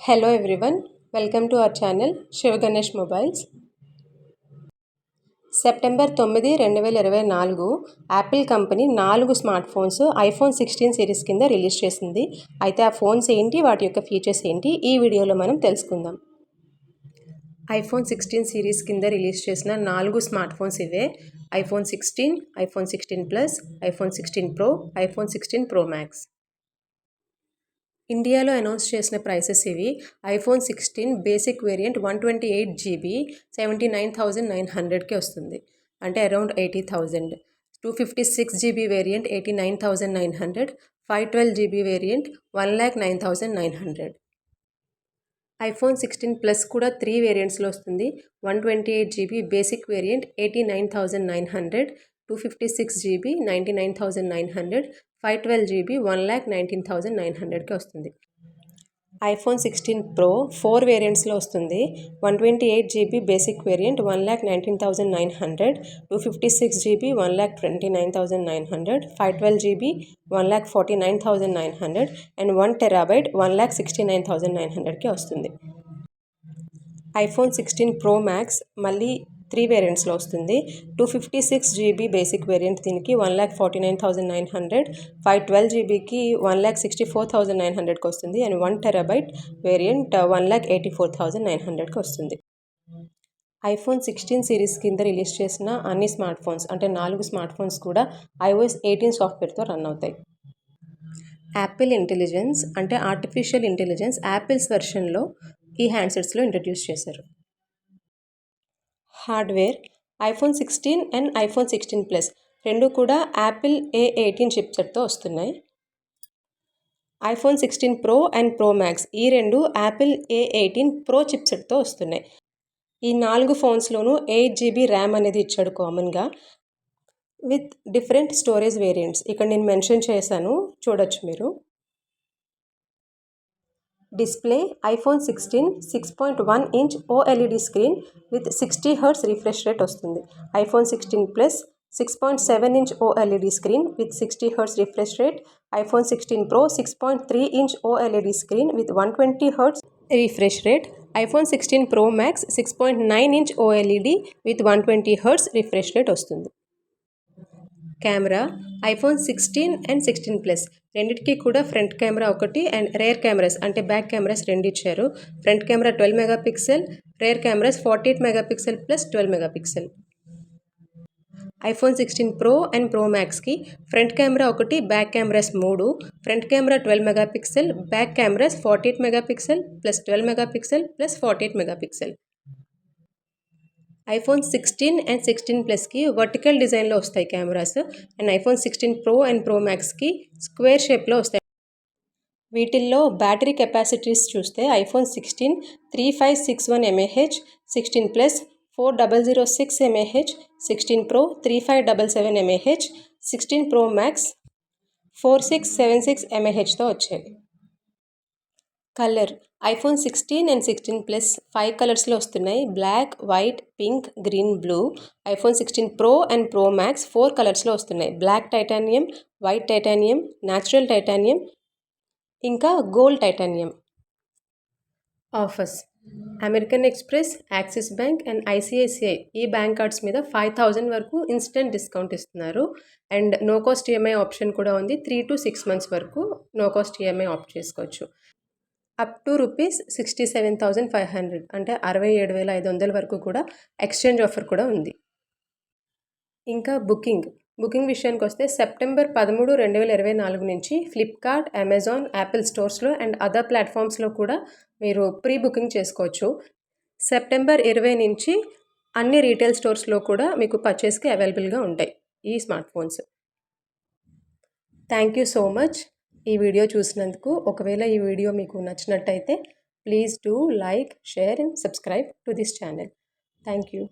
Hello everyone, welcome to our channel Shiv Ganesh Mobiles. September 9, 2024 Apple company 4 smart phones iPhone 16 series కింద release చేసింది. అయితే ఆ phones ఏంటి, వాటి యొక్క ఫీచర్స్ ఏంటి, ఈ వీడియోలో మనం తెలుసుకుందాం. ఐఫోన్ 16 సిరీస్ కింద రిలీజ్ చేసిన 4 స్మార్ట్ ఫోన్స్ ఇవే: iPhone 16, iPhone 16 plus, iPhone 16 pro, iPhone 16 pro max. ఇండియాలో అనౌన్స్ చేసిన ప్రైసెస్ ఇవి. ఐఫోన్ 16 బేసిక్ వేరియంట్ 128GB 79,900కి వస్తుంది, అంటే around 80,000. 256GB variant 89,900, 512GB variant 1,09,900. IPhone 16 plus కూడా 3 వేరియంట్స్లో వస్తుంది. 128GB basic variant 89,900, 256GB 99,900, 512GB 1,19,900కి వస్తుంది. ఐఫోన్ 16 ప్రో 4 వేరియంట్స్లో వస్తుంది. 128GB basic variant 1,19,900, 256GB 1,29,900, 512GB 1,49,900 and 1TB 1,69,900కి వస్తుంది. ఐఫోన్ 16 ప్రో మ్యాక్స్ మళ్ళీ 3 వేరియంట్స్లో వస్తుంది. 256GB బేసిక్ వేరియంట్ దీనికి 1,49,900, 512GBకి 1,64,900కి వస్తుంది అండ్ 1TB వేరియంట్ 1,84,900కి వస్తుంది. ఐఫోన్ 16 సిరీస్ కింద రిలీజ్ చేసిన అన్ని స్మార్ట్ ఫోన్స్, అంటే 4 స్మార్ట్ ఫోన్స్ కూడా iOS 18 సాఫ్ట్వేర్తో రన్ అవుతాయి. యాపిల్ ఇంటెలిజెన్స్, అంటే ఆర్టిఫిషియల్ ఇంటెలిజెన్స్ యాపిల్స్ వెర్షన్లో ఈ హ్యాండ్సెట్స్లో ఇంట్రడ్యూస్ చేశారు. Hardware: iPhone 16 and iPhone 16 plus రెండు కూడా యాపిల్ A18 చిప్సెట్తో వస్తున్నాయి. IPhone 16 pro and pro max ఈ రెండు యాపిల్ A18 ప్రో చిప్సెట్తో వస్తున్నాయి. ఈ 4 ఫోన్స్లోనూ 8GB ర్యామ్ అనేది ఇచ్చాడు కామన్గా, విత్ డిఫరెంట్ స్టోరేజ్ వేరియంట్స్. ఇక్కడ నేను మెన్షన్ చేశాను, చూడొచ్చు మీరు. Display: iPhone 16 6.1 inch OLED screen with 60Hz refresh rate వస్తుంది. IPhone 16 plus 6.7 inch OLED screen with 60Hz refresh rate. IPhone 16 pro 6.3 inch OLED screen with 120Hz refresh rate. IPhone 16 pro max 6.9 inch OLED with 120Hz refresh rate వస్తుంది. Camera: iPhone 16 and 16 plus రెండిటికి కూడా front camera ఒకటి and rear cameras, అంటే back cameras 2 ఇచ్చారు. Front camera 12 megapixel, rear cameras 48 megapixel plus 12 megapixel. IPhone 16 pro and pro మ్యాక్స్కి front camera ఒకటి, back cameras 3. Front camera 12 megapixel, back cameras 48 megapixel plus 12 megapixel plus 48 megapixel. IPhone 16 and 16 ప్లస్కి vertical డిజైన్లో వస్తాయి cameras and iPhone 16 pro and pro మ్యాక్స్కి square షేప్లో వస్తాయి. వీటిల్లో battery capacities చూస్తే iPhone 16 3561 mAh, 16 plus 4006 mAh, 16 pro 3577 mAh, 16 pro max 4676 mAhతో వచ్చాయి. Colour: iPhone 16 and 16 plus 5 కలర్స్లో వస్తున్నాయి: black, white, pink, green, blue. IPhone 16 pro and pro max 4 కలర్స్లో వస్తున్నాయి: black titanium, white titanium, natural titanium, ఇంకా gold titanium. Offers: American Express, Axis bank and ICICI ఈ bank cards మీద 5,000 వరకు instant discount ఇస్తున్నారు and no cost EMI option కూడా ఉంది. 3 to 6 months వరకు నో కాస్ట్ EMI ఆప్ట్ చేసుకోవచ్చు. అప్ టు ₹67,500, అంటే 67,500 వరకు కూడా ఎక్స్చేంజ్ ఆఫర్ కూడా ఉంది. ఇంకా బుకింగ్ విషయానికి వస్తే సెప్టెంబర్ 13, 2024 నుంచి ఫ్లిప్కార్ట్, అమెజాన్, యాపిల్ స్టోర్స్లో అండ్ అదర్ ప్లాట్ఫామ్స్లో కూడా మీరు ప్రీ బుకింగ్ చేసుకోవచ్చు. సెప్టెంబర్ 20 నుంచి అన్ని రీటైల్ స్టోర్స్లో కూడా మీకు పర్చేస్కి అవైలబుల్గా ఉంటాయి ఈ smart phones. Thank you so much ఈ వీడియో చూసినందుకు. ఒకవేళ ఈ వీడియో మీకు నచ్చినట్టయితే please do like, share and subscribe to this channel. Thank you.